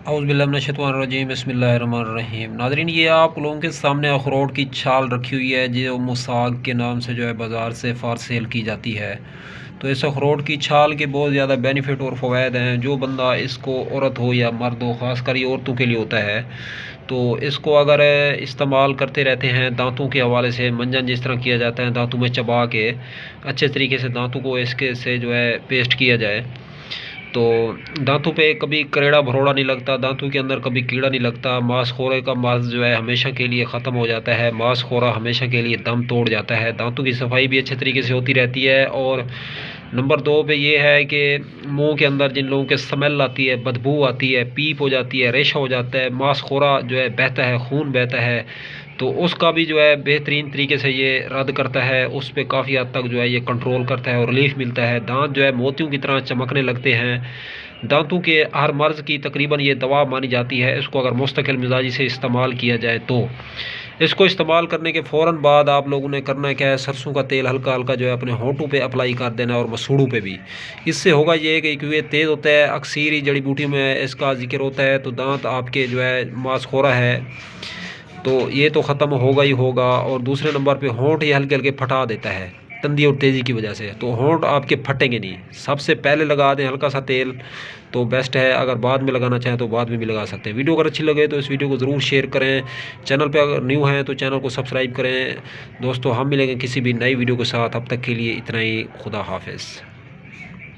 औज़ुबिल्लाहिमिनश्शैतानिर्रजीम बिस्मिल्लाहिर्रहमानिर्रहीम। नाज़रीन, ये आप लोगों के सामने अखरोट की छाल रखी हुई है जो मुसाग के नाम से जो है बाज़ार से फार सेल की जाती है। तो इस अखरोट की छाल के बहुत ज़्यादा बेनिफिट और फ़वाइद हैं। जो बंदा इसको औरत हो या मर्द हो, ख़ासकर ये औरतों के लिए होता है, तो इसको अगर इस्तेमाल करते रहते हैं दांतों के हवाले से, मंजन जिस तरह किया जाता है दांतों में चबा के अच्छे तरीके से दांतों को इसके से जो है पेस्ट किया जाए, तो दांतों पे कभी करेड़ा भरोड़ा नहीं लगता, दांतों के अंदर कभी कीड़ा नहीं लगता, मांसखोरे का मर्ज़ जो है हमेशा के लिए ख़त्म हो जाता है, मांसखोरा हमेशा के लिए दम तोड़ जाता है, दांतों की सफाई भी अच्छे तरीके से होती रहती है। और नंबर 2 पे ये है कि मुंह के अंदर जिन लोगों के स्मेल आती है, बदबू आती है, पीप हो जाती है, रेशा हो जाता है, मांसखोरा जो है बहता है, खून बहता है, तो उसका भी जो है बेहतरीन तरीके से ये रद्द करता है, उस पे काफ़ी हद तक जो है ये कंट्रोल करता है और रिलीफ मिलता है। दांत जो है मोतियों की तरह चमकने लगते हैं। दांतों के हर मर्ज़ की तकरीबन ये दवा मानी जाती है। इसको अगर मुस्तकिल मिजाजी से इस्तेमाल किया जाए तो इसको इस्तेमाल करने के फ़ौरन बाद आप लोगों ने करना क्या है, सरसों का तेल हल्का हल्का जो है अपने होंठों पे अप्लाई कर देना और मसूड़ों पे भी। इससे होगा ये कि क्योंकि ये तेज़ होता है, अक्सर ही जड़ी बूटियों में इसका जिक्र होता है, तो दांत आपके जो है मांसखोरा है तो ये तो ख़त्म होगा ही होगा। और दूसरे नंबर पे होंठ ये हल्के हल्के फटा देता है तंदी और तेज़ी की वजह से, तो होंठ आपके फटेंगे नहीं। सबसे पहले लगा दें हल्का सा तेल तो बेस्ट है, अगर बाद में लगाना चाहें तो बाद में भी लगा सकते हैं। वीडियो अगर अच्छी लगे तो इस वीडियो को ज़रूर शेयर करें। चैनल पे अगर न्यू हैं तो चैनल को सब्सक्राइब करें। दोस्तों, हम मिलेंगे किसी भी नई वीडियो के साथ, अब तक के लिए इतना ही। खुदा हाफिज़।